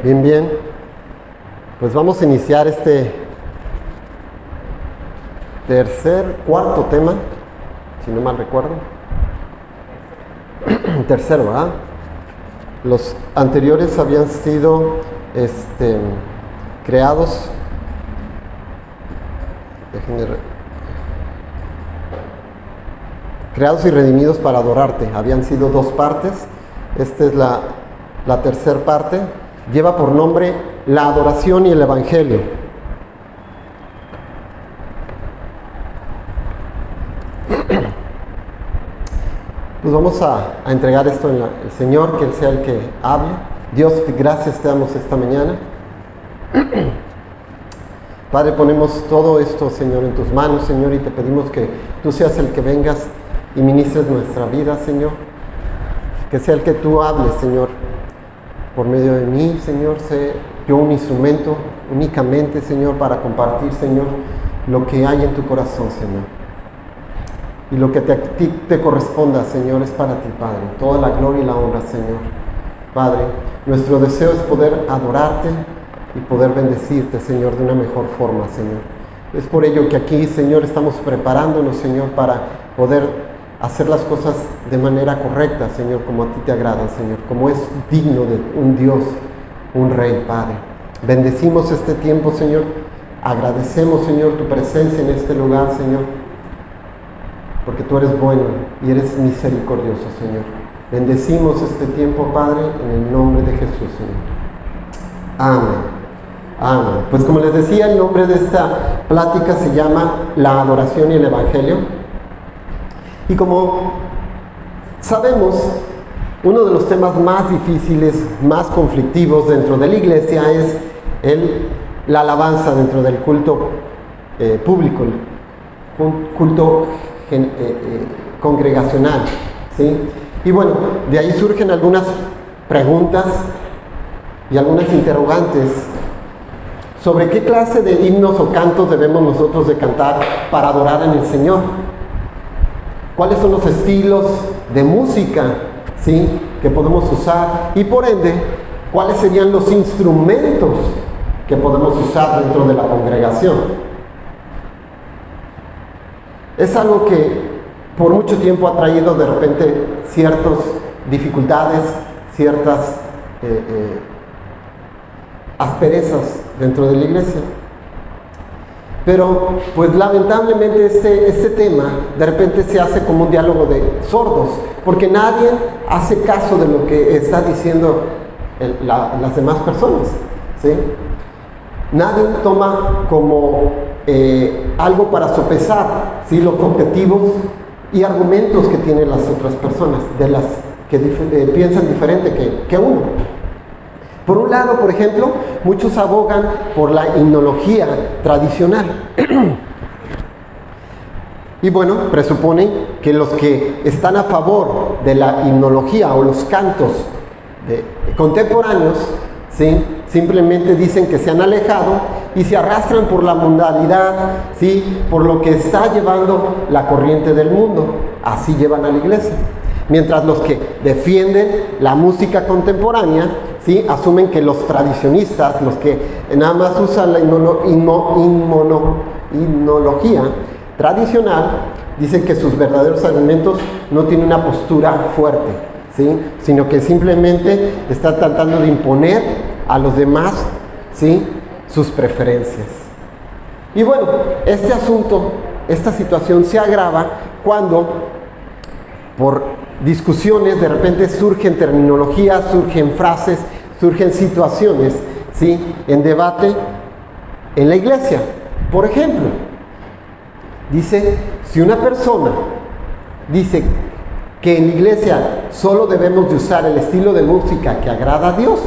Bien. Pues vamos a iniciar este cuarto tema, si no mal recuerdo. Tercero, ¿verdad? Los anteriores habían sido creados. Creados y redimidos para adorarte. Habían sido dos partes. Esta es la tercera parte. Lleva por nombre la adoración y el evangelio. Pues vamos a entregar esto al Señor, que Él sea el que hable. Dios, gracias te damos esta mañana. Padre, ponemos todo esto, Señor, en tus manos, Señor, y te pedimos que tú seas el que vengas y ministres nuestra vida, Señor. Que sea el que tú hables, Señor, por medio de mí, Señor. Sé yo un instrumento únicamente, Señor, para compartir, Señor, lo que hay en tu corazón, Señor. Y lo que a ti te corresponda, Señor, es para ti, Padre. Toda la gloria y la honra, Señor. Padre, nuestro deseo es poder adorarte y poder bendecirte, Señor, de una mejor forma, Señor. Es por ello que aquí, Señor, estamos preparándonos, Señor, para poder hacer las cosas de manera correcta, Señor, como a ti te agrada, Señor, como es digno de un Dios, un Rey, Padre. Bendecimos este tiempo, Señor. Agradecemos, Señor, tu presencia en este lugar, Señor, porque tú eres bueno y eres misericordioso, Señor. Bendecimos este tiempo, Padre, en el nombre de Jesús, Señor. Amén. Amén. Pues como les decía, el nombre de esta plática se llama La adoración y el evangelio. Y como sabemos, uno de los temas más difíciles, más conflictivos dentro de la iglesia es la alabanza dentro del culto público, un culto congregacional, ¿sí? Y bueno, de ahí surgen algunas preguntas y algunas interrogantes sobre qué clase de himnos o cantos debemos nosotros de cantar para adorar en el Señor. ¿Cuáles son los estilos de música, ¿sí?, que podemos usar? Y por ende, ¿cuáles serían los instrumentos que podemos usar dentro de la congregación? Es algo que por mucho tiempo ha traído de repente ciertas dificultades, ciertas asperezas dentro de la iglesia. Pero pues lamentablemente este tema de repente se hace como un diálogo de sordos, porque nadie hace caso de lo que está diciendo las demás personas, ¿sí? Nadie toma como algo para sopesar, ¿sí?, los objetivos y argumentos que tienen las otras personas, de las que piensan diferente que uno. Por un lado, por ejemplo, muchos abogan por la himnología tradicional. Y bueno, presuponen que los que están a favor de la himnología o los cantos contemporáneos, ¿sí?, simplemente dicen que se han alejado y se arrastran por la mundanidad, ¿sí?, por lo que está llevando la corriente del mundo. Así llevan a la iglesia. Mientras los que defienden la música contemporánea, ¿sí?, asumen que los tradicionistas, los que nada más usan la himnología tradicional, dicen que sus verdaderos argumentos no tienen una postura fuerte, ¿sí?, sino que simplemente están tratando de imponer a los demás, ¿sí?, sus preferencias. Y bueno, este asunto, esta situación se agrava cuando por discusiones de repente surgen terminologías, surgen frases, surgen situaciones, ¿sí?, en debate en la iglesia. Por ejemplo, dice, si una persona dice que en la iglesia solo debemos de usar el estilo de música que agrada a Dios,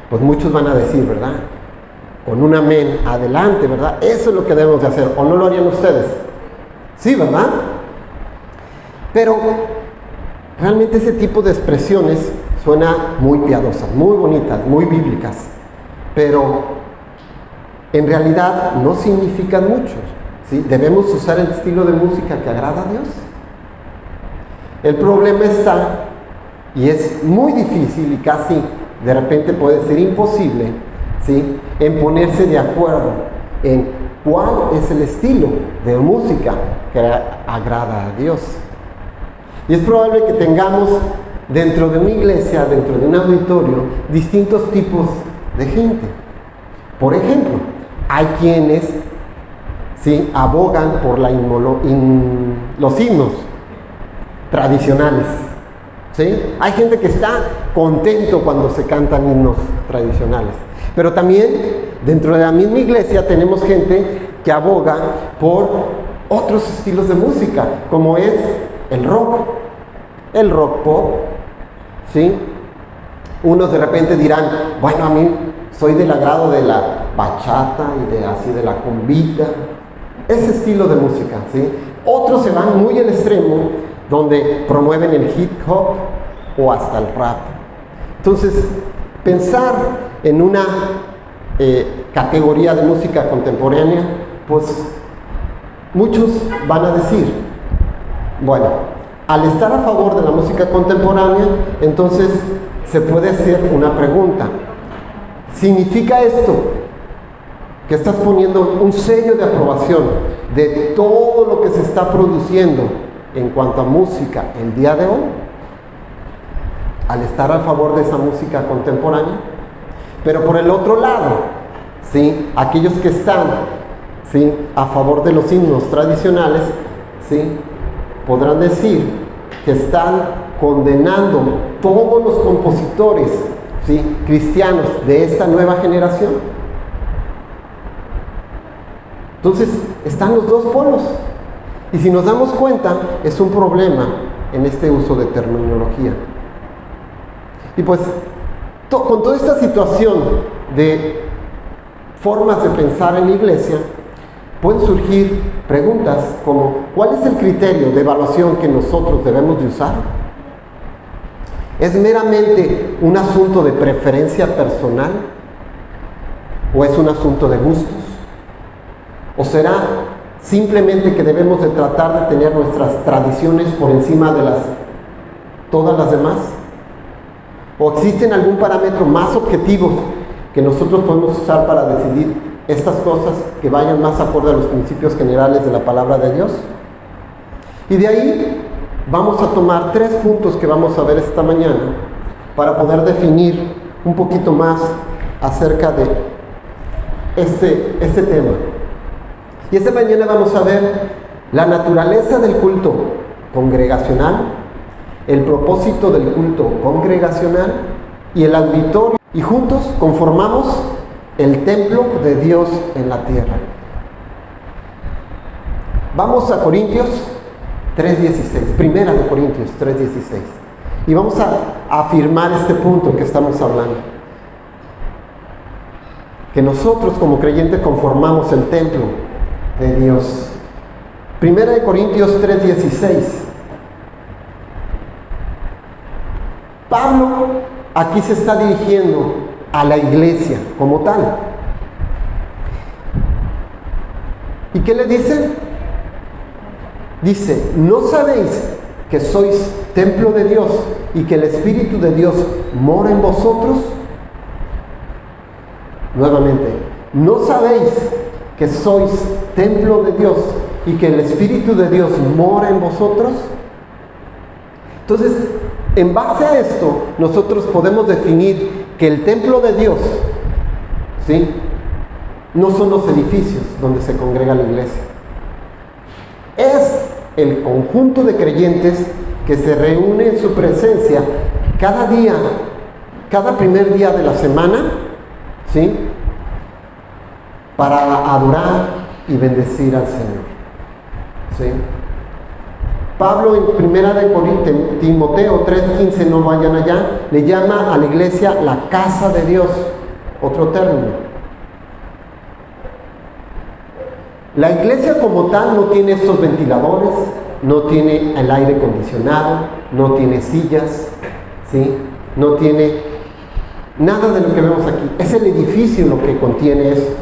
pues muchos van a decir, ¿verdad?, con un amén, adelante, ¿verdad? Eso es lo que debemos de hacer. ¿O no lo harían ustedes? Sí, ¿verdad? Pero realmente ese tipo de expresiones suena muy piadosas, muy bonitas, muy bíblicas, pero en realidad no significan mucho, ¿sí? ¿Debemos usar el estilo de música que agrada a Dios? El problema está, y es muy difícil y casi de repente puede ser imposible, ¿sí?, en ponerse de acuerdo en cuál es el estilo de música que agrada a Dios. Y es probable que tengamos dentro de una iglesia, dentro de un auditorio, distintos tipos de gente. Por ejemplo, hay quienes, ¿sí?, abogan por los himnos tradicionales, ¿sí? Hay gente que está contento cuando se cantan himnos tradicionales. Pero también dentro de la misma iglesia tenemos gente que aboga por otros estilos de música, como es el rock pop, ¿sí? Unos de repente dirán, bueno, a mí soy del agrado de la bachata y de la cumbita, ese estilo de música, ¿sí? Otros se van muy al extremo, donde promueven el hip hop o hasta el rap. Entonces, pensar en una categoría de música contemporánea, pues muchos van a decir, bueno, al estar a favor de la música contemporánea, entonces se puede hacer una pregunta. ¿Significa esto que estás poniendo un sello de aprobación de todo lo que se está produciendo en cuanto a música el día de hoy, al estar a favor de esa música contemporánea? Pero por el otro lado, ¿sí?, aquellos que están, ¿sí?, a favor de los himnos tradicionales, ¿sí?, podrán decir que están condenando todos los compositores, ¿sí?, cristianos de esta nueva generación. Entonces, están los dos polos. Y si nos damos cuenta, es un problema en este uso de terminología. Y pues, con toda esta situación de formas de pensar en la iglesia, pueden surgir preguntas como, ¿cuál es el criterio de evaluación que nosotros debemos de usar? ¿Es meramente un asunto de preferencia personal? ¿O es un asunto de gustos? ¿O será simplemente que debemos de tratar de tener nuestras tradiciones por encima de todas las demás? ¿O existen algún parámetro más objetivo que nosotros podemos usar para decidir estas cosas que vayan más acorde a los principios generales de la palabra de Dios? Y de ahí vamos a tomar 3 puntos que vamos a ver esta mañana para poder definir un poquito más acerca de este tema. Y esta mañana vamos a ver la naturaleza del culto congregacional, el propósito del culto congregacional y el auditorio, y juntos conformamos el templo de Dios en la tierra. Vamos a Corintios 3:16, primera de Corintios 3:16, y vamos a afirmar este punto que estamos hablando, que nosotros como creyentes conformamos el templo de Dios. Primera de Corintios 3:16. Pablo aquí se está dirigiendo a la iglesia como tal. ¿Y qué le dice? Dice, ¿no sabéis que sois templo de Dios y que el Espíritu de Dios mora en vosotros? Nuevamente, ¿no sabéis que sois templo de Dios y que el Espíritu de Dios mora en vosotros? Entonces, en base a esto, nosotros podemos definir que el templo de Dios, ¿sí?, no son los edificios donde se congrega la iglesia. Es el conjunto de creyentes que se reúne en su presencia cada día, cada primer día de la semana, ¿sí?, para adorar y bendecir al Señor, ¿sí? Pablo en primera de Timoteo 3:15, no vayan allá, le llama a la iglesia la casa de Dios, otro término. La iglesia como tal no tiene estos ventiladores, no tiene el aire acondicionado, no tiene sillas, ¿sí?, no tiene nada de lo que vemos aquí. Es el edificio lo que contiene eso,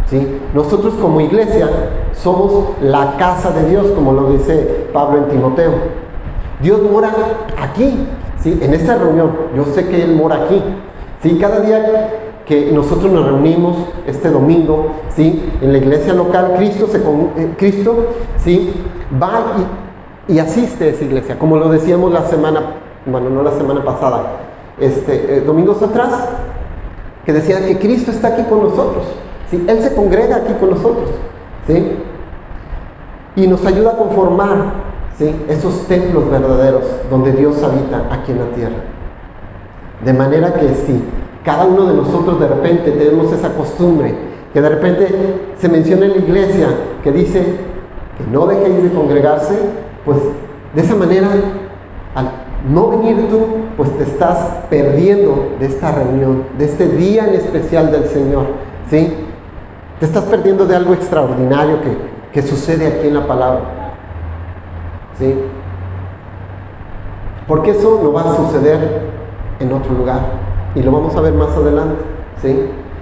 ¿sí? Nosotros como iglesia somos la casa de Dios, como lo dice Pablo en Timoteo. Dios mora aquí, ¿sí?, en esta reunión. Yo sé que Él mora aquí, ¿sí? Cada día que nosotros nos reunimos este domingo, ¿sí? En la iglesia local, Cristo, ¿sí? Va y asiste a esa iglesia, como lo decíamos la semana, bueno, no la semana pasada, domingos atrás, que decía que Cristo está aquí con nosotros, ¿sí? Él se congrega aquí con nosotros, ¿sí? Y nos ayuda a conformar, ¿sí? Esos templos verdaderos donde Dios habita aquí en la tierra. De manera que sí, cada uno de nosotros de repente tenemos esa costumbre, que de repente se menciona en la iglesia, que dice que no dejéis de congregarse, pues de esa manera, al no venir tú, pues te estás perdiendo de esta reunión, de este día en especial del Señor, ¿sí? Te estás perdiendo de algo extraordinario que sucede aquí en la palabra, ¿sí? Porque eso no va a suceder en otro lugar, y lo vamos a ver más adelante, ¿sí?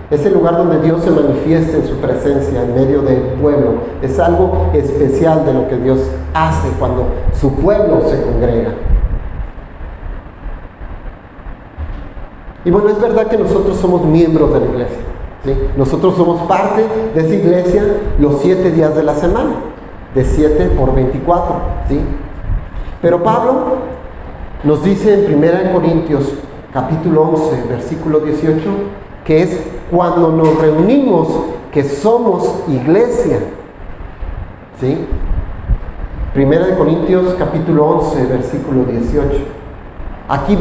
Ese lugar donde Dios se manifiesta en su presencia en medio del pueblo es algo especial de lo que Dios hace cuando su pueblo se congrega. Y bueno, es verdad que nosotros somos miembros de la iglesia, ¿sí? Nosotros somos parte de esa iglesia los 7 días de la semana, de 7 por 24, ¿sí? Pero Pablo nos dice en 1 Corintios capítulo 11, versículo 18, que es cuando nos reunimos que somos iglesia, ¿sí? 1 Corintios capítulo 11, versículo 18. Aquí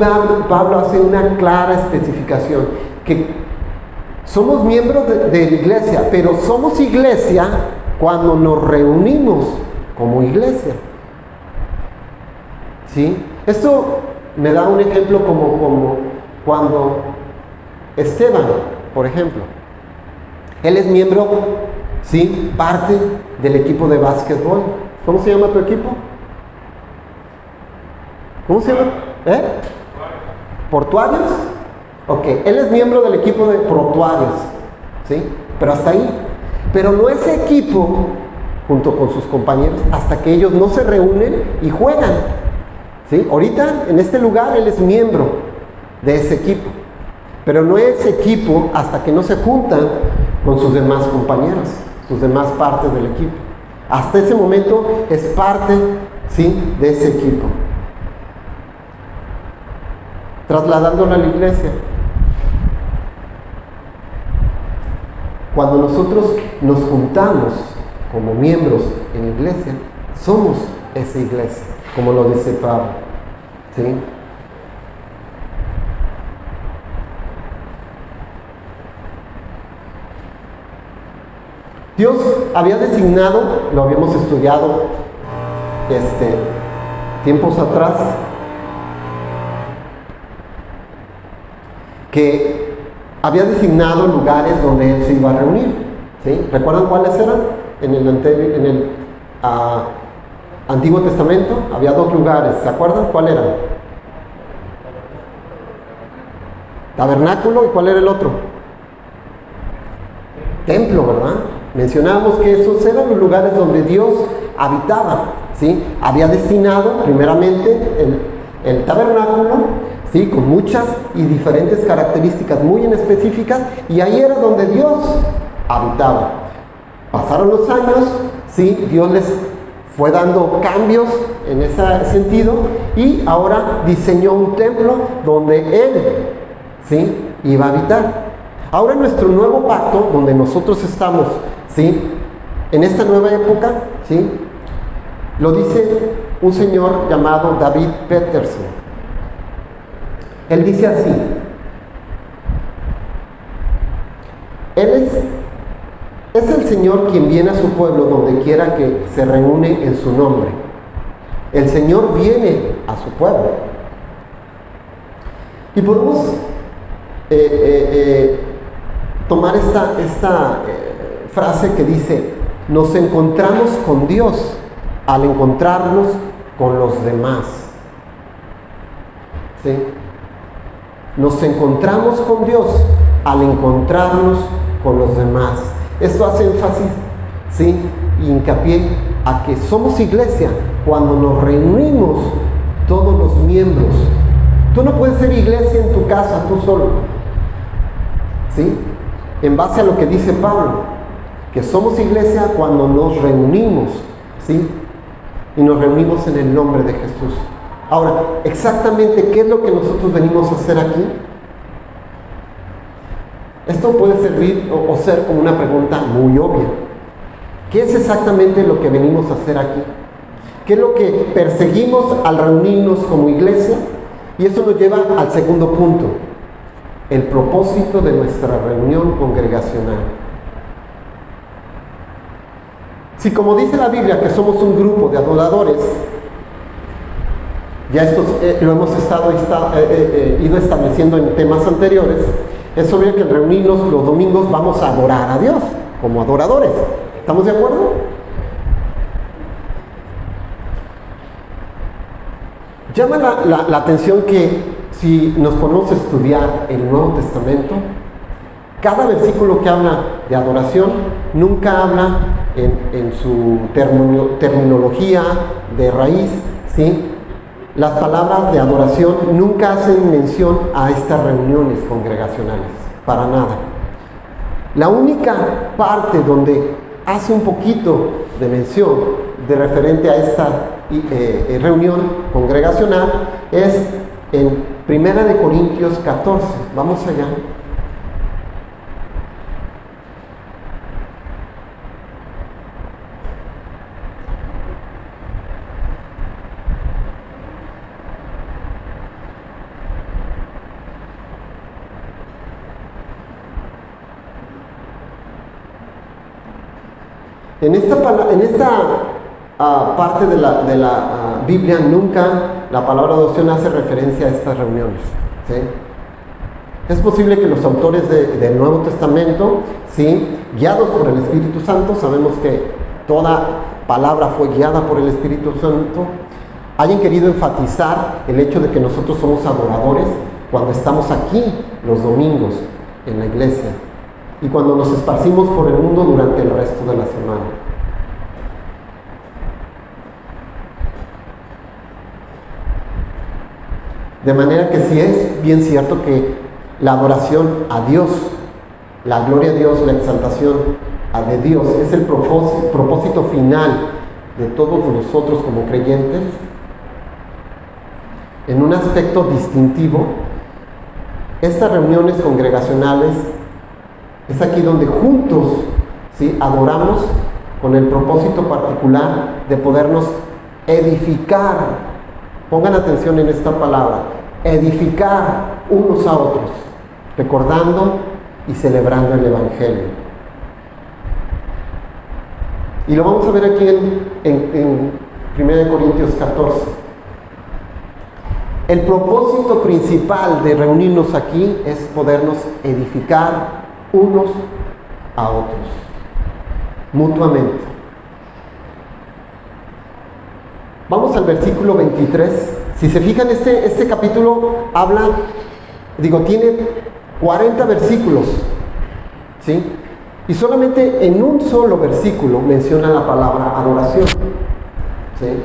Pablo hace una clara especificación, que somos miembros de la iglesia, pero somos iglesia cuando nos reunimos como iglesia, ¿sí? Esto me da un ejemplo como cuando Esteban, por ejemplo, él es miembro, ¿sí? Parte del equipo de básquetbol. ¿Cómo se llama tu equipo? ¿Cómo se llama? ¿Portuarios? Ok, él es miembro del equipo de portuarios, ¿sí? Pero hasta ahí. Pero no es equipo, junto con sus compañeros, hasta que ellos no se reúnen y juegan, ¿sí? Ahorita, en este lugar, él es miembro de ese equipo. Pero no es equipo hasta que no se juntan con sus demás compañeros, sus demás partes del equipo. Hasta ese momento es parte, ¿sí? De ese equipo. Trasladándolo a la iglesia. Cuando nosotros nos juntamos como miembros en la iglesia, somos esa iglesia, como lo dice Pablo, ¿sí? Dios había designado, lo habíamos estudiado tiempos atrás, que había designado lugares donde Él se iba a reunir, ¿sí? ¿Recuerdan cuáles eran? En el Antiguo Testamento había 2 lugares, ¿se acuerdan? ¿Cuál eran? Tabernáculo, ¿y cuál era el otro? Templo, ¿verdad? Mencionamos que esos eran los lugares donde Dios habitaba, ¿sí? Había destinado primeramente el tabernáculo, ¿sí? Con muchas y diferentes características muy en específicas, y ahí era donde Dios habitaba. Pasaron los años, ¿sí? Dios les fue dando cambios en ese sentido, y ahora diseñó un templo donde Él, ¿sí? Iba a habitar. Ahora nuestro nuevo pacto, donde nosotros estamos, ¿sí? En esta nueva época, ¿sí? Lo dice un señor llamado David Peterson. Él dice así: Él es el Señor quien viene a su pueblo donde quiera que se reúne en su nombre. El Señor viene a su pueblo. Y podemos tomar esta frase que dice: nos encontramos con Dios al encontrarnos con los demás, ¿sí? Nos encontramos con Dios al encontrarnos con los demás. Esto hace énfasis, ¿sí? Y hincapié a que somos iglesia cuando nos reunimos todos los miembros. Tú no puedes ser iglesia en tu casa tú solo. ¿sí? En base a lo que dice Pablo, que somos iglesia cuando nos reunimos, ¿sí? Y nos reunimos en el nombre de Jesús. Ahora, exactamente, ¿qué es lo que nosotros venimos a hacer aquí? Esto puede servir o ser como una pregunta muy obvia. ¿Qué es exactamente lo que venimos a hacer aquí? ¿Qué es lo que perseguimos al reunirnos como iglesia? Y eso nos lleva al segundo punto, el propósito de nuestra reunión congregacional. Si como dice la Biblia que somos un grupo de adoradores, ya esto lo hemos ido estableciendo en temas anteriores, es obvio que al reunirnos los domingos vamos a adorar a Dios como adoradores. ¿Estamos de acuerdo? Llama la atención que si nos ponemos a estudiar el Nuevo Testamento, cada versículo que habla de adoración nunca habla en su terminología de raíz, ¿sí? Las palabras de adoración nunca hacen mención a estas reuniones congregacionales, para nada. La única parte donde hace un poquito de mención de referente a esta reunión congregacional es en 1 Corintios 14. Vamos allá. En esta parte de la Biblia nunca la palabra adoración hace referencia a estas reuniones, ¿sí? Es posible que los autores del Nuevo Testamento, ¿sí?, guiados por el Espíritu Santo, sabemos que toda palabra fue guiada por el Espíritu Santo, hayan querido enfatizar el hecho de que nosotros somos adoradores cuando estamos aquí los domingos en la iglesia y cuando nos esparcimos por el mundo durante el resto de la semana. De manera que sí es bien cierto que la adoración a Dios, la gloria a Dios, la exaltación de Dios es el propósito final de todos nosotros como creyentes. En un aspecto distintivo, estas reuniones congregacionales es aquí donde juntos, ¿sí?, adoramos con el propósito particular de podernos edificar. Pongan atención en esta palabra, edificar unos a otros, recordando y celebrando el Evangelio. Y lo vamos a ver aquí en 1 Corintios 14. El propósito principal de reunirnos aquí es podernos edificar unos a otros, mutuamente. Vamos al versículo 23. Si se fijan, este capítulo tiene 40 versículos, ¿sí? Y solamente en un solo versículo menciona la palabra adoración, ¿sí?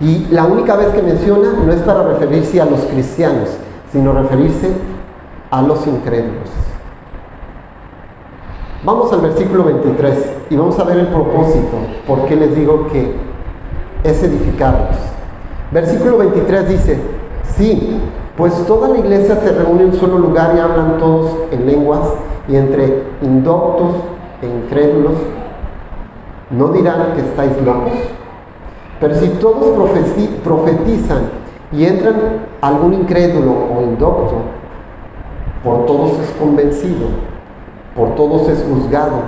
Y la única vez que menciona no es para referirse a los cristianos, sino referirse a los incrédulos. Vamos al versículo 23 y vamos a ver el propósito, por qué les digo que es edificarlos. Versículo 23 dice: sí, pues toda la iglesia se reúne en un solo lugar y hablan todos en lenguas, y entre indoctos e incrédulos no dirán que estáis locos. Pero si todos profetizan y entran algún incrédulo o indocto, por todos es convencido, por todos es juzgado,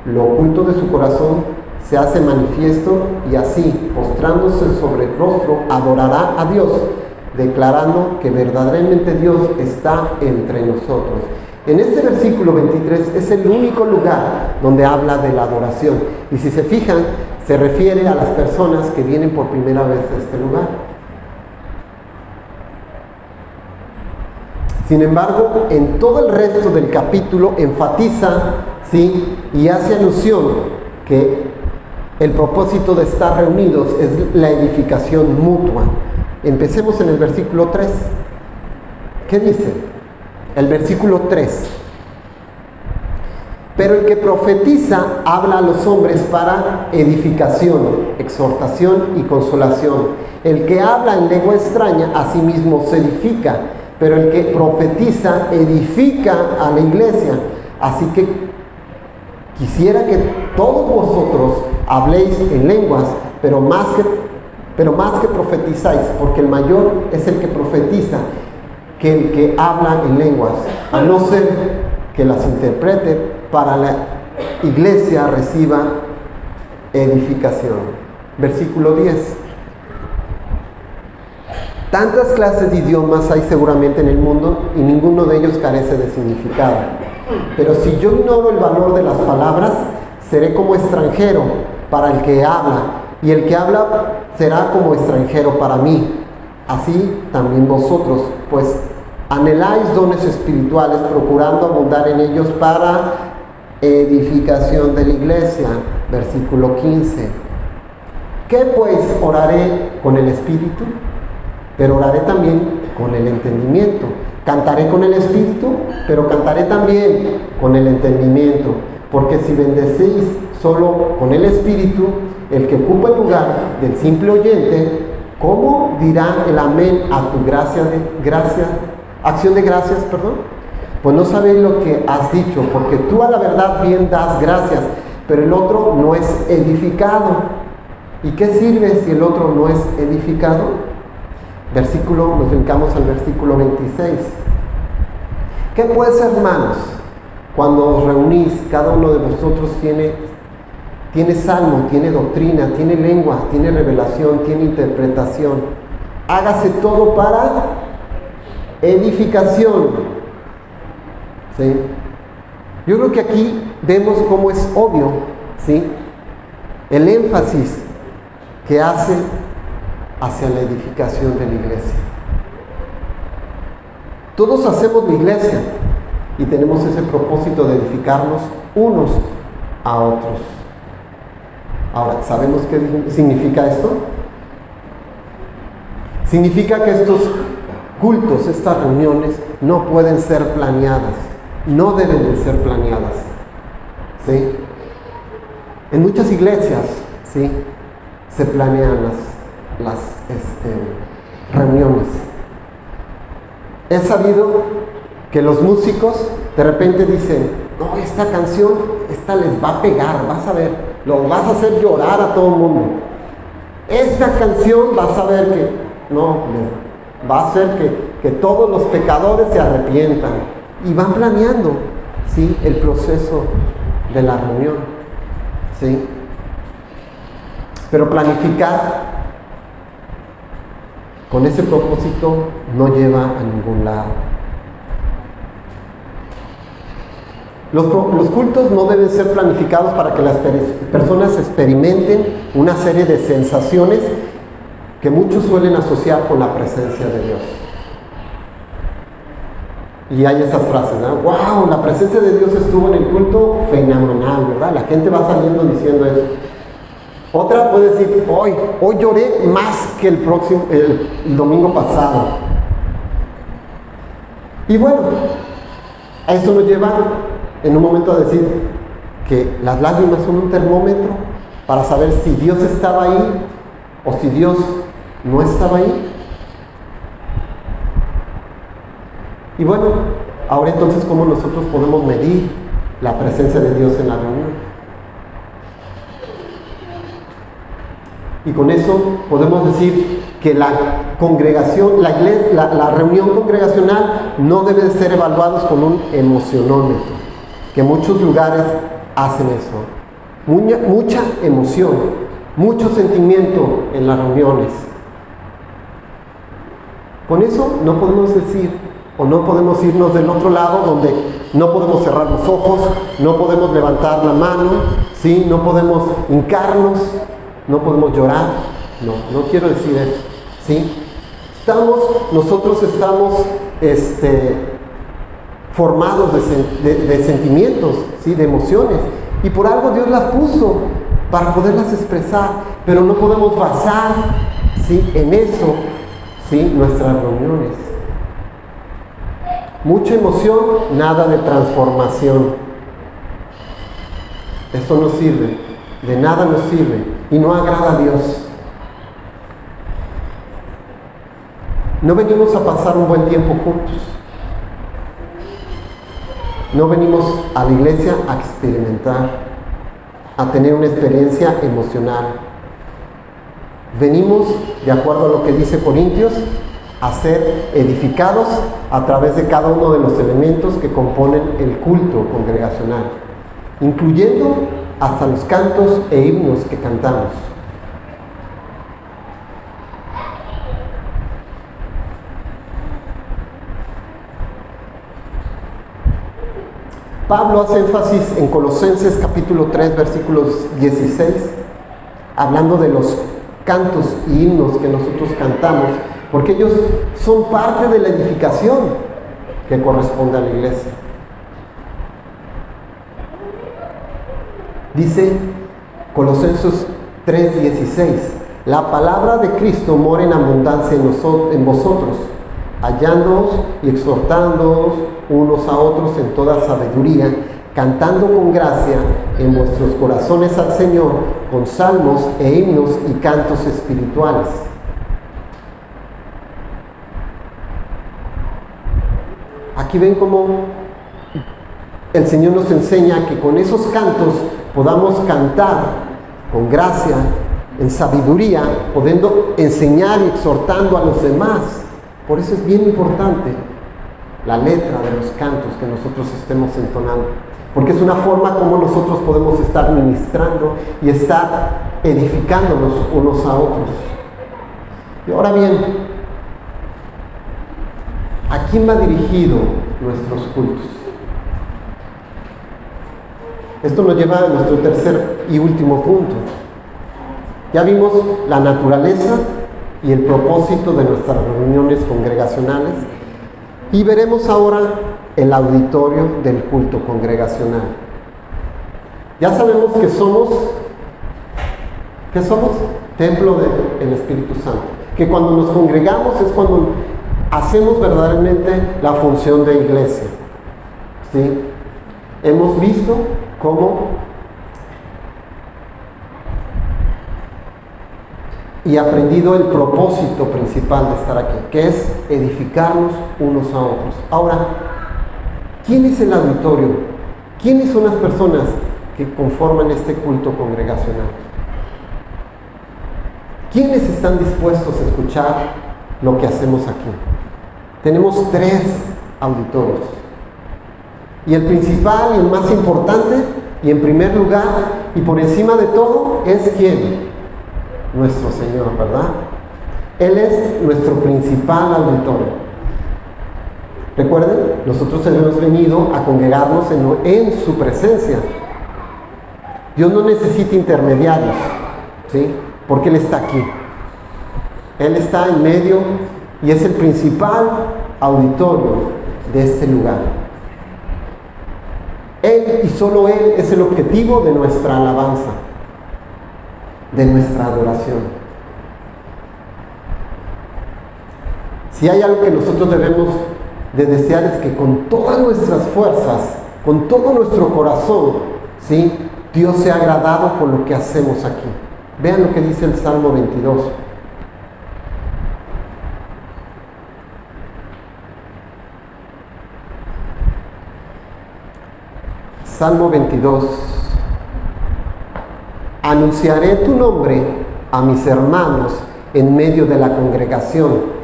lo oculto de su corazón se hace manifiesto, y así, postrándose sobre el rostro, adorará a Dios, declarando que verdaderamente Dios está entre nosotros. En este versículo 23 es el único lugar donde habla de la adoración. Y si se fijan, se refiere a las personas que vienen por primera vez a este lugar. Sin embargo, en todo el resto del capítulo enfatiza, ¿sí?, y hace alusión que el propósito de estar reunidos es la edificación mutua. Empecemos en el versículo 3. ¿Qué dice? El versículo 3. Pero el que profetiza habla a los hombres para edificación, exhortación y consolación. El que habla en lengua extraña a sí mismo se edifica, pero el que profetiza edifica a la iglesia. Así que quisiera que todos vosotros habléis en lenguas, pero más que profetizáis, porque el mayor es el que profetiza que el que habla en lenguas, a no ser que las interprete para la iglesia reciba edificación. Versículo 10. Tantas clases de idiomas hay seguramente en el mundo y ninguno de ellos carece de significado. Pero si yo ignoro el valor de las palabras, seré como extranjero para el que habla, y el que habla será como extranjero para mí. Así también vosotros, pues anheláis dones espirituales, procurando abundar en ellos para edificación de la iglesia. Versículo 15. ¿Qué pues oraré con el espíritu? Pero oraré también con el entendimiento. Cantaré con el espíritu, pero cantaré también con el entendimiento. Porque si bendecís solo con el espíritu, el que ocupa el lugar del simple oyente, ¿cómo dirá el amén a tu acción de gracias, Pues no sabéis lo que has dicho, porque tú a la verdad bien das gracias, pero el otro no es edificado. ¿Y qué sirve si el otro no es edificado? Nos brincamos al versículo 26. ¿Qué pues, hermanos? Cuando os reunís, cada uno de vosotros tiene salmo, tiene doctrina, tiene lengua, tiene revelación, tiene interpretación. Hágase todo para edificación. ¿Sí? Yo creo que aquí vemos cómo es obvio, ¿sí?, el énfasis que hace hacia la edificación de la iglesia. Todos hacemos la iglesia y tenemos ese propósito de edificarnos unos a otros. Ahora, ¿sabemos qué significa esto? Significa que estos cultos, estas reuniones, no pueden ser planeadas, no deben de ser planeadas, ¿sí? En muchas iglesias, ¿sí?, se planean las reuniones. He sabido que los músicos de repente dicen: no, esta canción, esta les va a pegar, vas a ver, lo vas a hacer llorar a todo el mundo. Esta canción vas a ver que, no, va a hacer que todos los pecadores se arrepientan. Y van planeando, ¿sí?, el proceso de la reunión, ¿sí? Pero planificar con ese propósito no lleva a ningún lado. Los cultos no deben ser planificados para que las personas experimenten una serie de sensaciones que muchos suelen asociar con la presencia de Dios. Y hay esas frases, ¿no? ¡Wow! La presencia de Dios estuvo en el culto, fenomenal, ¿verdad? La gente va saliendo diciendo eso. Otra puede decir: hoy lloré más que el domingo pasado. Y bueno, a eso nos lleva en un momento a decir que las lágrimas son un termómetro para saber si Dios estaba ahí o si Dios no estaba ahí. Y bueno, ahora entonces, ¿cómo nosotros podemos medir la presencia de Dios en la reunión? Y con eso podemos decir que la congregación, la iglesia, la reunión congregacional no debe de ser evaluados con un emocionómetro, que muchos lugares hacen eso. Mucha emoción, mucho sentimiento en las reuniones. Con eso no podemos decir, o no podemos irnos del otro lado, donde no podemos cerrar los ojos, no podemos levantar la mano, ¿sí?, no podemos hincarnos, no podemos llorar. No quiero decir eso, ¿sí? Nosotros estamos formados de sentimientos, ¿sí?, de emociones, y por algo Dios las puso para poderlas expresar, pero no podemos basar, ¿sí?, en eso, ¿sí?, nuestras reuniones. Mucha emoción, nada de transformación. Eso no sirve, de nada nos sirve y no agrada a Dios. No venimos a pasar un buen tiempo juntos. No venimos a la iglesia a experimentar, a tener una experiencia emocional. Venimos, de acuerdo a lo que dice Corintios, a ser edificados a través de cada uno de los elementos que componen el culto congregacional, incluyendo hasta los cantos e himnos que cantamos. Pablo hace énfasis en Colosenses capítulo 3, versículos 16, hablando de los cantos y himnos que nosotros cantamos, porque ellos son parte de la edificación que corresponde a la iglesia. Dice Colosenses 3:16, la palabra de Cristo mora en abundancia en vosotros, hallándoos y exhortándoos unos a otros en toda sabiduría, cantando con gracia en vuestros corazones al Señor, con salmos e himnos y cantos espirituales. Aquí ven cómo el Señor nos enseña que con esos cantos podamos cantar con gracia, en sabiduría, pudiendo enseñar y exhortando a los demás. Por eso es bien importante la letra de los cantos que nosotros estemos entonando, porque es una forma como nosotros podemos estar ministrando y estar edificándonos unos a otros. Y ahora bien, ¿a quién va dirigido nuestros cultos? Esto nos lleva a nuestro tercer y último punto. Ya vimos la naturaleza y el propósito de nuestras reuniones congregacionales y veremos ahora el auditorio del culto congregacional. Ya sabemos que somos templo del Espíritu Santo, que cuando nos congregamos es cuando hacemos verdaderamente la función de iglesia. ¿Sí? Hemos visto cómo y aprendido el propósito principal de estar aquí, que es edificarnos unos a otros. Ahora, ¿quién es el auditorio? ¿Quiénes son las personas que conforman este culto congregacional? ¿Quiénes están dispuestos a escuchar lo que hacemos aquí? Tenemos 3 auditorios. Y el principal y el más importante, y en primer lugar, y por encima de todo, es ¿quién? Nuestro Señor, ¿verdad? Él es nuestro principal auditorio. Recuerden, nosotros hemos venido a congregarnos en su presencia. Dios no necesita intermediarios, ¿sí? Porque Él está aquí. Él está en medio y es el principal auditorio de este lugar. Él y solo Él es el objetivo de nuestra alabanza, de nuestra adoración. Si hay algo que nosotros debemos de desear es que con todas nuestras fuerzas, con todo nuestro corazón, ¿sí?, Dios sea agradado con lo que hacemos aquí. Vean lo que dice el Salmo 22. Salmo 22. Anunciaré tu nombre a mis hermanos en medio de la congregación.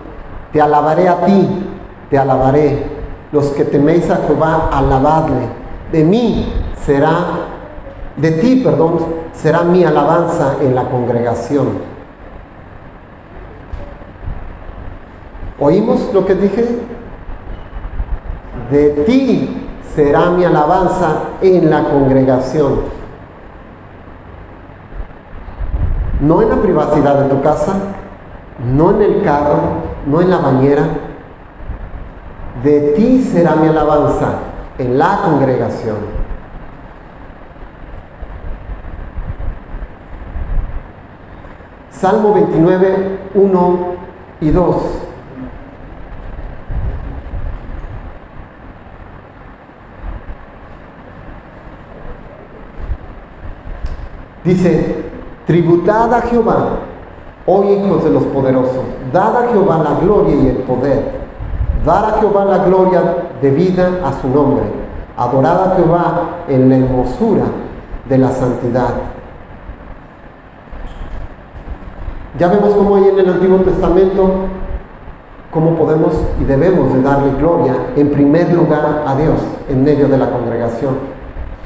Te alabaré a ti, te alabaré. Los que teméis a Jehová, alabadle. De ti, será mi alabanza en la congregación. ¿Oímos lo que dije? De ti será mi alabanza en la congregación. No en la privacidad de tu casa, no en el carro, no en la bañera. De ti será mi alabanza en la congregación. Salmo 29, 1 y 2. Dice, tributad a Jehová, oh hijos de los poderosos, dad a Jehová la gloria y el poder, dad a Jehová la gloria debida a su nombre, adorad a Jehová en la hermosura de la santidad. Ya vemos cómo hay en el Antiguo Testamento cómo podemos y debemos de darle gloria en primer lugar a Dios en medio de la congregación.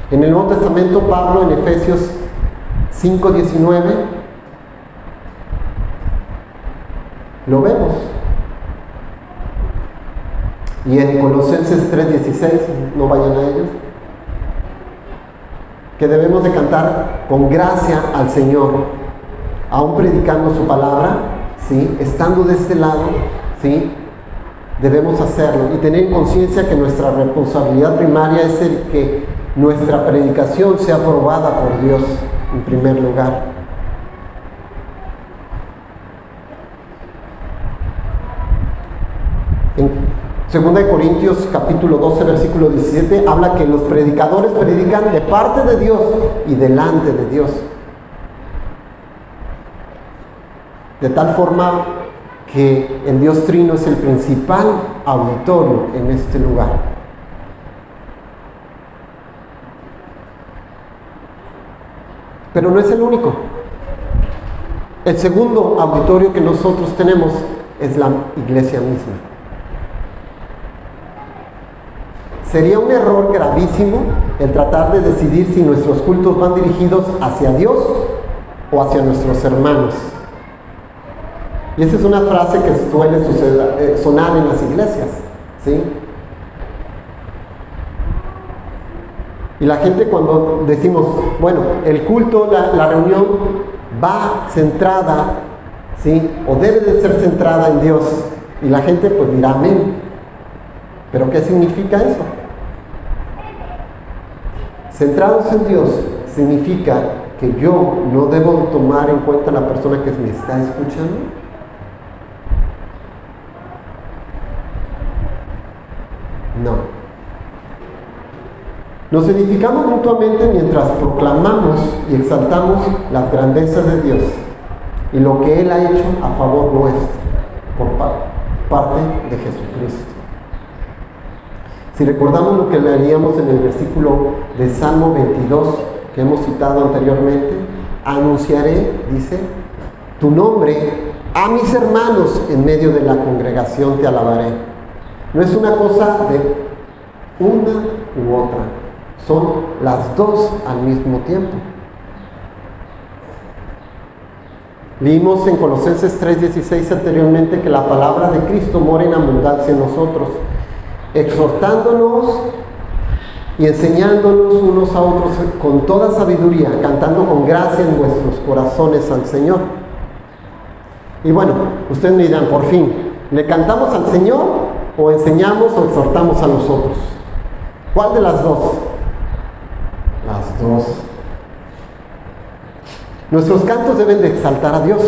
En el Nuevo Testamento, Pablo en Efesios 5:19 lo vemos. Y en Colosenses 3:16, no vayan a ellos, que debemos de cantar con gracia al Señor, aún predicando su palabra, ¿sí? Estando de este lado, ¿sí? Debemos hacerlo y tener conciencia que nuestra responsabilidad primaria es el que nuestra predicación sea aprobada por Dios en primer lugar. En 2 Corintios capítulo 12 versículo 17 habla que los predicadores predican de parte de Dios y delante de Dios, de tal forma que el Dios Trino es el principal auditorio en este lugar. Pero no es el único. El segundo auditorio que nosotros tenemos es la iglesia misma. Sería un error gravísimo el tratar de decidir si nuestros cultos van dirigidos hacia Dios o hacia nuestros hermanos. Y esa es una frase que suele sonar en las iglesias, ¿sí? Y la gente cuando decimos, bueno, el culto, la reunión va centrada, ¿sí? O debe de ser centrada en Dios. Y la gente pues dirá amén. ¿Pero qué significa eso? Centrados en Dios significa que yo no debo tomar en cuenta a la persona que me está escuchando. No. Nos edificamos mutuamente mientras proclamamos y exaltamos las grandezas de Dios y lo que Él ha hecho a favor nuestro por parte de Jesucristo. Si recordamos lo que leíamos en el versículo de Salmo 22 que hemos citado anteriormente, anunciaré, dice, tu nombre a mis hermanos en medio de la congregación te alabaré. No es una cosa de una u otra, son las dos al mismo tiempo. Leímos en Colosenses 3:16 anteriormente que la palabra de Cristo mora en abundancia en nosotros, exhortándonos y enseñándonos unos a otros con toda sabiduría, cantando con gracia en vuestros corazones al Señor. Y bueno, ustedes me dirán, por fin, ¿le cantamos al Señor o enseñamos o exhortamos a los otros? ¿Cuál de las dos? Las dos. Nuestros cantos deben de exaltar a Dios.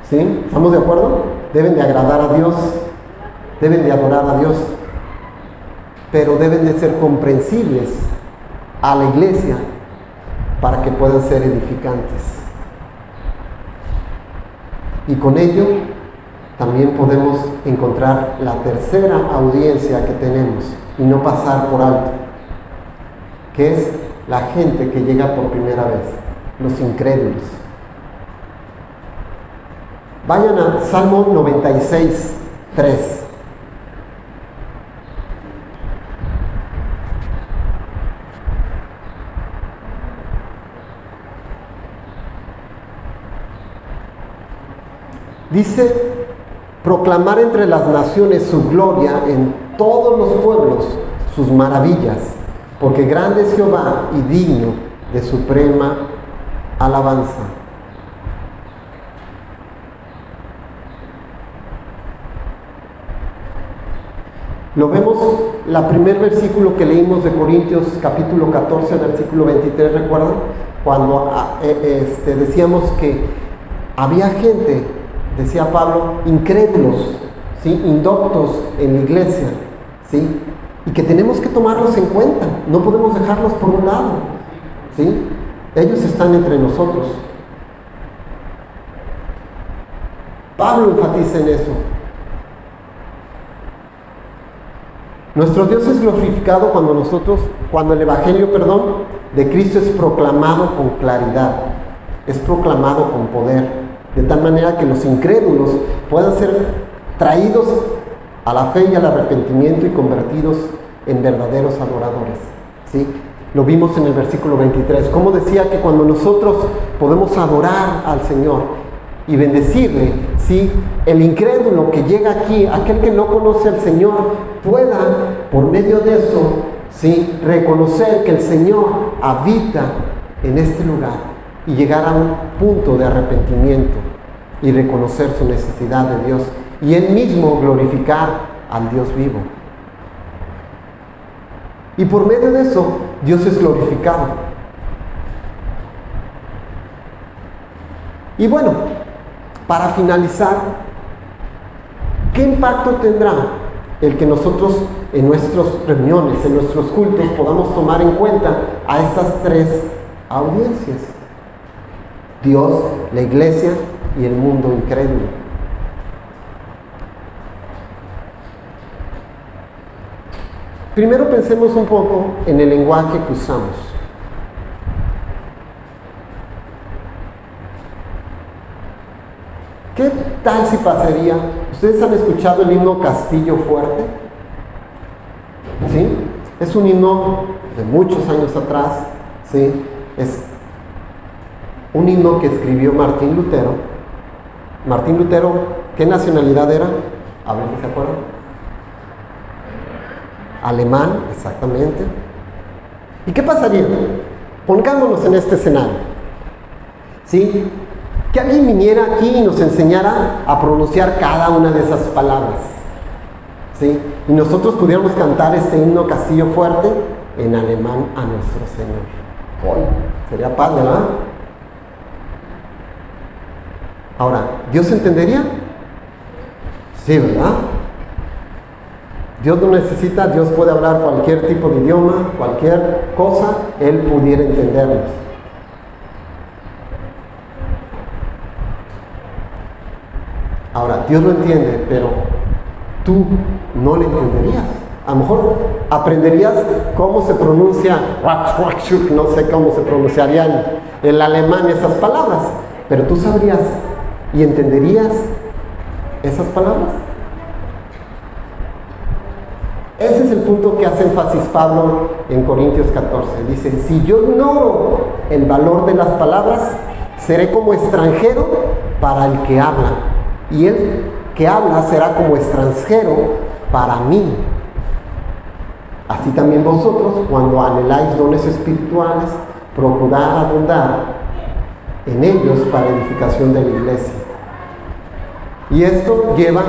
¿Sí? ¿Estamos de acuerdo? Deben de agradar a Dios, deben de adorar a Dios, pero deben de ser comprensibles a la iglesia para que puedan ser edificantes. Y con ello también podemos encontrar la tercera audiencia que tenemos y no pasar por alto, que es la gente que llega por primera vez, los incrédulos. Vayan a Salmo 96, 3. Dice, proclamar entre las naciones su gloria en todos los pueblos, sus maravillas, porque grande es Jehová y digno de suprema alabanza. Lo vemos, el primer versículo que leímos de Corintios capítulo 14, versículo 23, ¿recuerdan? Cuando decíamos que había gente, decía Pablo, incrédulos, ¿sí? Indoctos en la iglesia, ¿sí? y que tenemos que tomarlos en cuenta, no podemos dejarlos por un lado, ¿sí? Ellos están entre nosotros. Pablo enfatiza en eso. Nuestro Dios es glorificado cuando el Evangelio, de Cristo es proclamado con claridad, es proclamado con poder, de tal manera que los incrédulos puedan ser traídos a la fe y al arrepentimiento y convertidos en verdaderos adoradores, ¿sí? Lo vimos en el versículo 23, como decía que cuando nosotros podemos adorar al Señor y bendecirle, ¿sí? El incrédulo que llega aquí, aquel que no conoce al Señor, pueda, por medio de eso, ¿sí? Reconocer que el Señor habita en este lugar y llegar a un punto de arrepentimiento y reconocer su necesidad de Dios y Él mismo glorificar al Dios vivo. Y por medio de eso, Dios es glorificado. Y bueno, para finalizar, ¿qué impacto tendrá el que nosotros en nuestras reuniones, en nuestros cultos, podamos tomar en cuenta a estas tres audiencias? Dios, la iglesia y el mundo incrédulo. Primero pensemos un poco en el lenguaje que usamos. ¿Qué tal si pasaría? ¿Ustedes han escuchado el himno Castillo Fuerte? ¿Sí? Es un himno de muchos años atrás, ¿sí? Es un himno que escribió Martín Lutero. Martín Lutero, ¿qué nacionalidad era? A ver si se acuerdan. Alemán, exactamente. ¿Y qué pasaría? Pongámonos en este escenario, ¿sí? Que alguien viniera aquí y nos enseñara a pronunciar cada una de esas palabras, ¿sí? Y nosotros pudiéramos cantar este himno Castillo Fuerte en alemán a nuestro Señor. Hoy sería padre, ¿verdad? Ahora, ¿Dios entendería? Sí, ¿verdad? Dios no necesita, Dios puede hablar cualquier tipo de idioma, cualquier cosa, Él pudiera entendernos. Ahora, Dios lo entiende, pero tú no le entenderías. A lo mejor aprenderías cómo se pronuncia, no sé cómo se pronunciaría en el alemán esas palabras, pero tú sabrías y entenderías esas palabras. Ese es el punto que hace énfasis Pablo en Corintios 14. Dice, si yo ignoro el valor de las palabras, seré como extranjero para el que habla. Y el que habla será como extranjero para mí. Así también vosotros, cuando anheláis dones espirituales, procurad abundar en ellos para edificación de la iglesia. Y esto lleva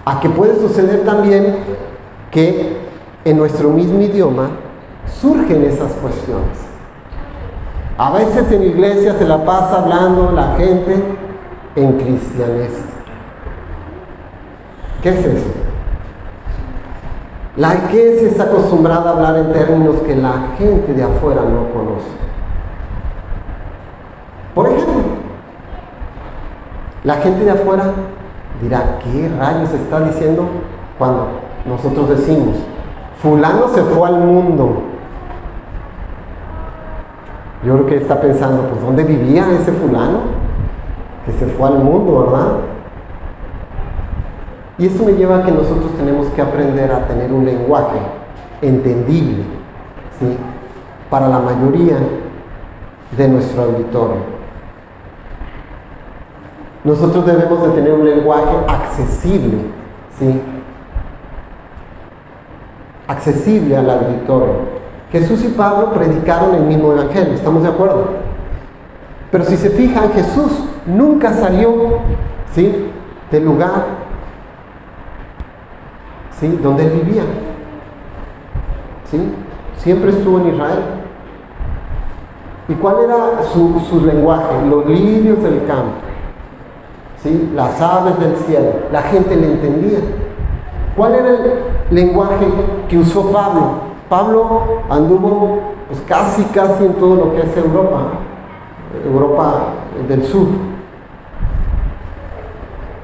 a que puede suceder también que en nuestro mismo idioma surgen esas cuestiones. A veces en la iglesia se la pasa hablando la gente en cristianés. ¿Qué es eso? La iglesia está acostumbrada a hablar en términos que la gente de afuera no conoce. Por ejemplo, la gente de afuera dirá, ¿qué rayos está diciendo cuando nosotros decimos, fulano se fue al mundo? Yo creo que está pensando, pues ¿dónde vivía ese fulano? Que se fue al mundo, ¿verdad? Y esto me lleva a que nosotros tenemos que aprender a tener un lenguaje entendible, ¿sí? Para la mayoría de nuestro auditorio. Nosotros debemos de tener un lenguaje accesible, ¿sí? Accesible al auditorio. Jesús y Pablo predicaron el mismo evangelio, ¿estamos de acuerdo? Pero si se fijan, Jesús nunca salió, ¿sí?, del lugar, ¿sí?, donde él vivía, ¿sí? Siempre estuvo en Israel. ¿Y cuál era su lenguaje? Los lirios del campo, ¿sí?, las aves del cielo. La gente le entendía. ¿Cuál era lenguaje que usó Pablo. Pablo anduvo pues, casi en todo lo que es Europa del Sur.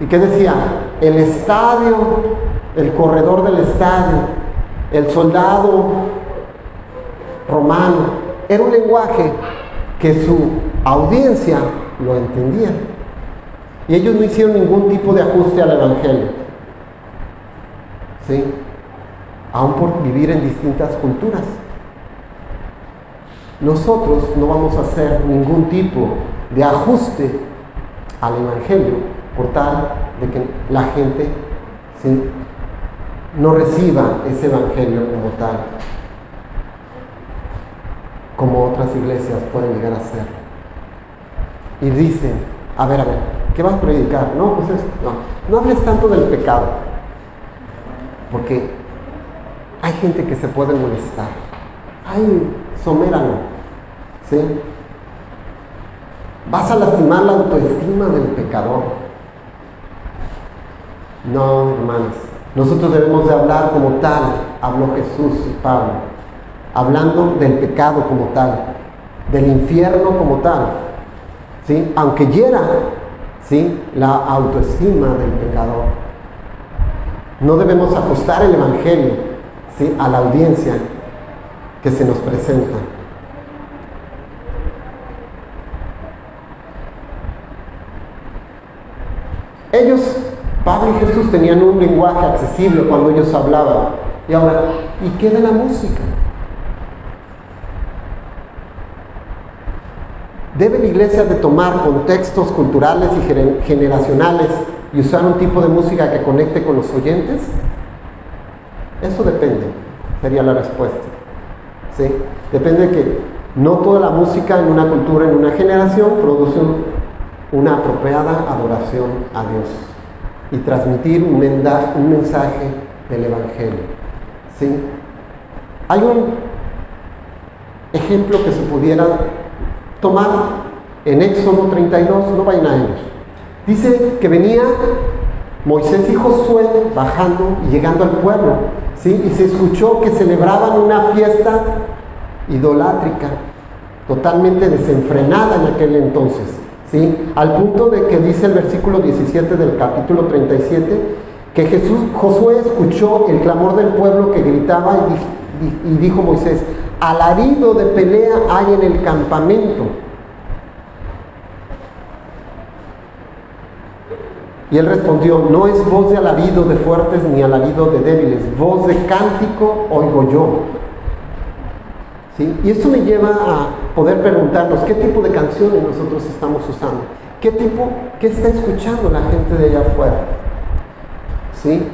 ¿Y qué decía? El estadio, el corredor del estadio, el soldado romano. Era un lenguaje que su audiencia lo entendía. Y ellos no hicieron ningún tipo de ajuste al Evangelio. ¿Sí? Aún por vivir en distintas culturas. Nosotros no vamos a hacer ningún tipo de ajuste al Evangelio por tal de que la gente ¿sí? no reciba ese Evangelio como tal, como otras iglesias pueden llegar a ser. Y dicen, a ver, ¿qué vas a predicar? No, pues no hables tanto del pecado, porque hay gente que se puede molestar. Ay, soméralo, ¿sí? Vas a lastimar la autoestima del pecador. No, hermanos, nosotros debemos de hablar como tal, habló Jesús y Pablo, hablando del pecado como tal, del infierno como tal, ¿sí? Aunque hiera, ¿sí? la autoestima del pecador. No debemos ajustar el Evangelio, ¿sí? a la audiencia que se nos presenta. Ellos, Pablo y Jesús, tenían un lenguaje accesible cuando ellos hablaban. Y ahora, ¿y qué de la música? ¿Debe la iglesia de tomar contextos culturales y generacionales y usar un tipo de música que conecte con los oyentes? Eso depende, sería la respuesta. ¿Sí? Depende de que no toda la música en una cultura, en una generación, produce una apropiada adoración a Dios y transmitir un mensaje del Evangelio. ¿Sí? Hay un ejemplo que se pudiera tomar en Éxodo 32, no vayan a ellos. Dice que venía Moisés y Josué bajando y llegando al pueblo, ¿sí? Y se escuchó que celebraban una fiesta idolátrica, totalmente desenfrenada en aquel entonces, ¿sí? Al punto de que dice el versículo 17 del capítulo 37, que Josué escuchó el clamor del pueblo que gritaba y dijo Moisés: alarido de pelea hay en el campamento. Y él respondió: no es voz de alarido de fuertes ni alarido de débiles, voz de cántico oigo yo. ¿Sí? Y esto me lleva a poder preguntarnos qué tipo de canciones nosotros estamos usando, qué está escuchando la gente de allá afuera. ¿Sí?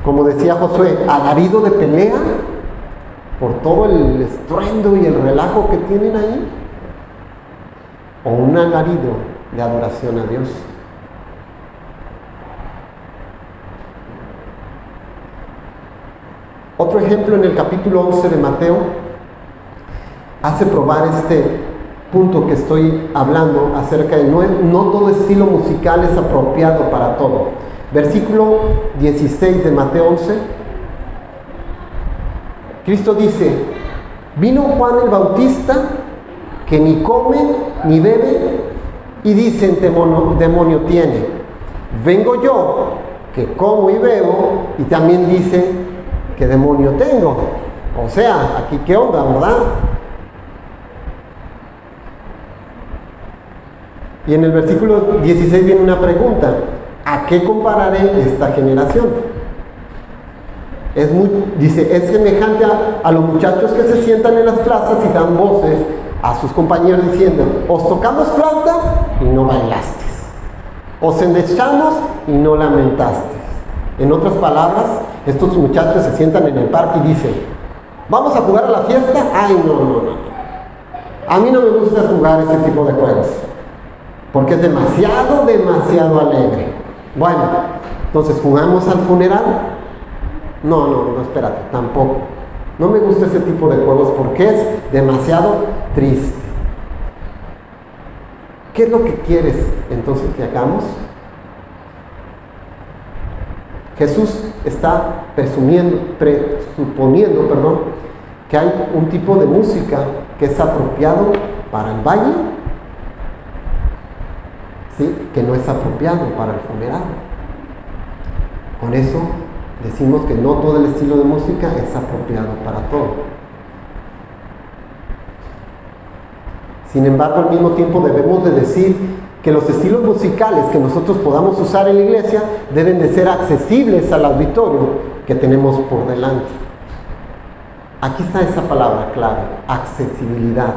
Como decía Josué, alarido de pelea por todo el estruendo y el relajo que tienen ahí, o un alarido de adoración a Dios. Otro ejemplo en el capítulo 11 de Mateo hace probar este punto que estoy hablando acerca de no todo estilo musical es apropiado para todo. Versículo 16 de Mateo 11. Cristo dice: vino Juan el Bautista, que ni come ni bebe, y dicen: demonio tiene. Vengo yo, que como y bebo, y también dicen que demonio tengo. O sea, aquí qué onda, ¿verdad? Y en el versículo 16 viene una pregunta: ¿a qué compararé esta generación? Dice, es semejante a los muchachos que se sientan en las plazas y dan voces a sus compañeros diciendo: os tocamos flauta y no bailasteis, os endechamos y no lamentasteis. En otras palabras, estos muchachos se sientan en el parque y dicen: ¿vamos a jugar a la fiesta? Ay, no. A mí no me gusta jugar ese tipo de juegos, porque es demasiado alegre. Bueno, entonces, ¿jugamos al funeral? No, espérate, tampoco. No me gusta ese tipo de juegos porque es demasiado triste. ¿Qué es lo que quieres entonces que hagamos? Jesús está presuponiendo, que hay un tipo de música que es apropiado para el baile, ¿sí? Que no es apropiado para el funeral. Con eso decimos que no todo el estilo de música es apropiado para todo. Sin embargo, al mismo tiempo debemos de decir que los estilos musicales que nosotros podamos usar en la iglesia deben de ser accesibles al auditorio que tenemos por delante. Aquí está esa palabra clave, accesibilidad.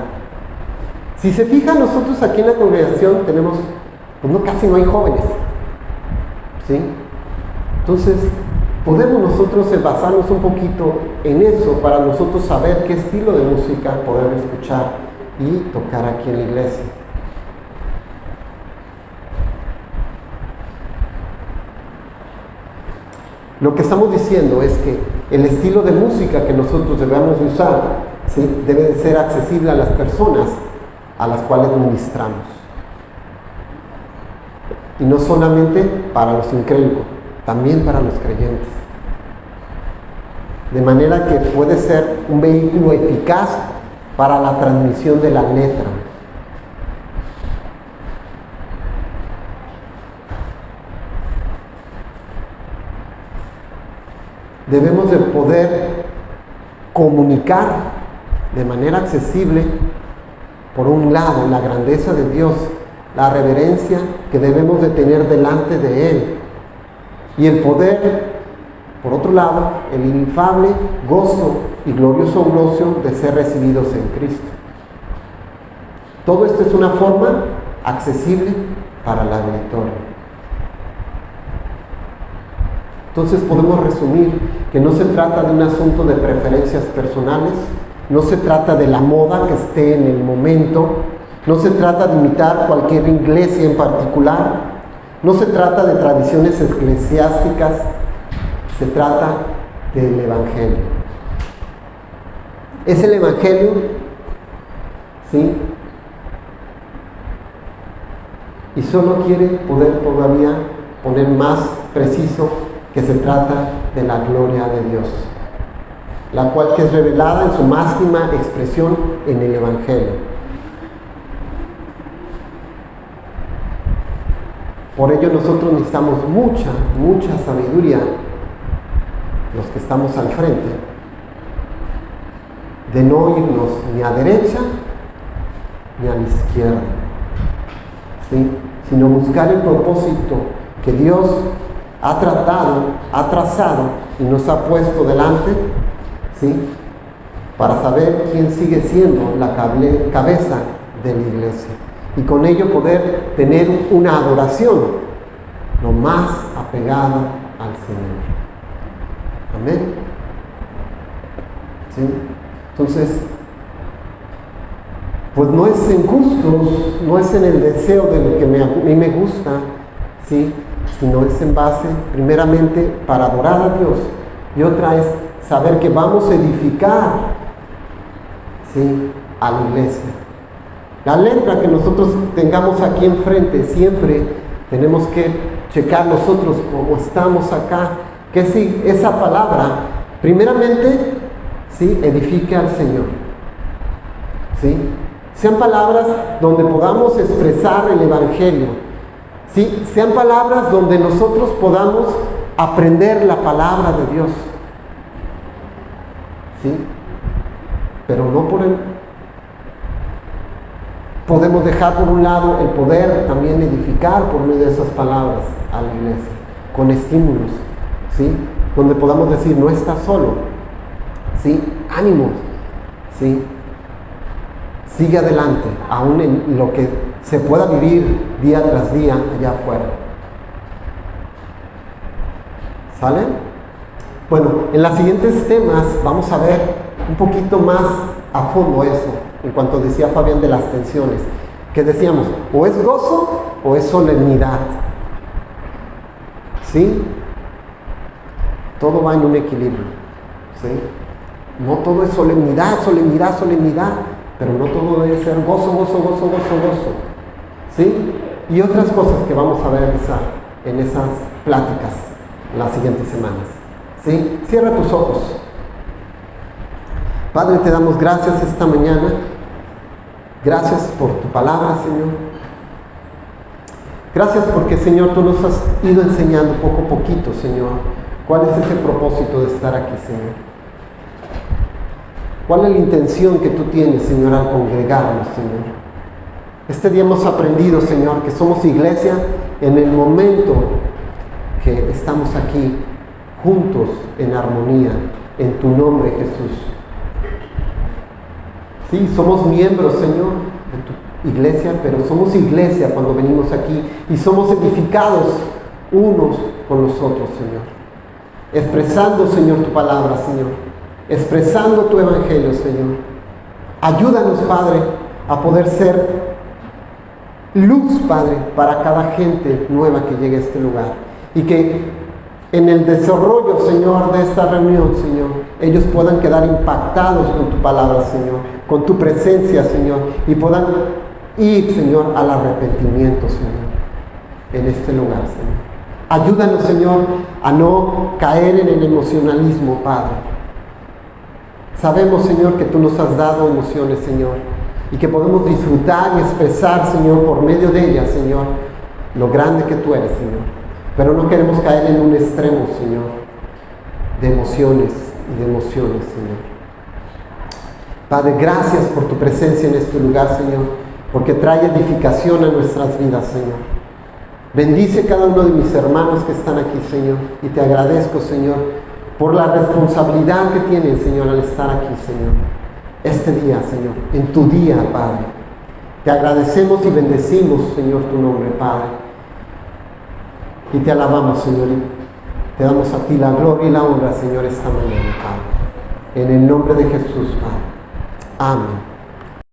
Si se fijan, nosotros aquí en la congregación tenemos, casi no hay jóvenes, ¿sí? Entonces, podemos nosotros basarnos un poquito en eso para nosotros saber qué estilo de música poder escuchar y tocar aquí en la iglesia. Lo que estamos diciendo es que el estilo de música que nosotros debemos usar, ¿sí? Debe de ser accesible a las personas a las cuales ministramos. Y no solamente para los incrédulos, también para los creyentes. De manera que puede ser un vehículo eficaz para la transmisión de la letra. Debemos de poder comunicar de manera accesible, por un lado, la grandeza de Dios, la reverencia que debemos de tener delante de Él, y el poder, por otro lado, el inefable gozo y glorioso gozo de ser recibidos en Cristo. Todo esto es una forma accesible para el auditorio. Entonces podemos resumir que no se trata de un asunto de preferencias personales, no se trata de la moda que esté en el momento, no se trata de imitar cualquier iglesia en particular, no se trata de tradiciones eclesiásticas, se trata del Evangelio. Es el Evangelio, ¿sí? Y solo quiere poder todavía poner más preciso que se trata de la gloria de Dios, la cual que es revelada en su máxima expresión en el Evangelio. Por ello nosotros necesitamos mucha sabiduría, los que estamos al frente, de no irnos ni a derecha ni a la izquierda, ¿sí? Sino buscar el propósito que Dios ha trazado y nos ha puesto delante, ¿sí? Para saber quién sigue siendo la cabeza de la iglesia, y con ello poder tener una adoración lo más apegada al Señor. Amén. ¿Sí? Entonces, pues no es en gustos, no es en el deseo de lo que a mí me gusta, ¿sí? Sino es en base, primeramente, para adorar a Dios, y otra es saber que vamos a edificar, ¿sí?, a la iglesia. La letra que nosotros tengamos aquí enfrente, siempre tenemos que checar nosotros cómo estamos acá, que si esa palabra, primeramente, ¿sí?, edifique al Señor, ¿sí? Sean palabras donde podamos expresar el Evangelio, ¿sí? Sean palabras donde nosotros podamos aprender la palabra de Dios, ¿sí? Pero no podemos dejar por un lado el poder también edificar por medio de esas palabras a la iglesia, con estímulos, ¿sí? Donde podamos decir, no estás solo, ¿sí? Ánimo, ¿sí? Sigue adelante, aún en lo que se pueda vivir día tras día allá afuera. ¿Sale? Bueno, en los siguientes temas vamos a ver un poquito más a fondo eso, en cuanto decía Fabián de las tensiones, que decíamos, o es gozo o es solemnidad, ¿sí? Todo va en un equilibrio, ¿sí? No todo es solemnidad, pero no todo debe ser gozo, ¿sí? Y otras cosas que vamos a ver en esas pláticas las siguientes semanas. ¿Sí? Cierra tus ojos. Padre, te damos gracias esta mañana. Gracias por tu palabra, Señor. Gracias porque, Señor, tú nos has ido enseñando poco a poquito, Señor, cuál es ese propósito de estar aquí, Señor. ¿Cuál es la intención que tú tienes, Señor, al congregarnos, Señor? Este día hemos aprendido, Señor, que somos iglesia en el momento que estamos aquí, juntos, en armonía, en tu nombre, Jesús. Sí, somos miembros, Señor, de tu iglesia, pero somos iglesia cuando venimos aquí y somos edificados unos con los otros, Señor. Expresando, Señor, tu palabra, Señor. Expresando tu evangelio, Señor. Ayúdanos, Padre, a poder ser luz, Padre, para cada gente nueva que llegue a este lugar. Y que en el desarrollo, Señor, de esta reunión, Señor, ellos puedan quedar impactados con tu palabra, Señor, con tu presencia, Señor, y puedan ir, Señor, al arrepentimiento, Señor, en este lugar, Señor. Ayúdanos, Señor, a no caer en el emocionalismo, Padre. Sabemos, Señor, que tú nos has dado emociones, Señor, y que podemos disfrutar y expresar, Señor, por medio de ellas, Señor, lo grande que tú eres, Señor. Pero no queremos caer en un extremo, Señor, de emociones y de emociones, Señor. Padre, gracias por tu presencia en este lugar, Señor, porque trae edificación a nuestras vidas, Señor. Bendice cada uno de mis hermanos que están aquí, Señor, y te agradezco, Señor, por la responsabilidad que tienen, Señor, al estar aquí, Señor. Este día, Señor, en tu día, Padre. Te agradecemos y bendecimos, Señor, tu nombre, Padre. Y te alabamos, Señor, y te damos a ti la gloria y la honra, Señor, esta mañana, Padre. En el nombre de Jesús, Padre. Amén.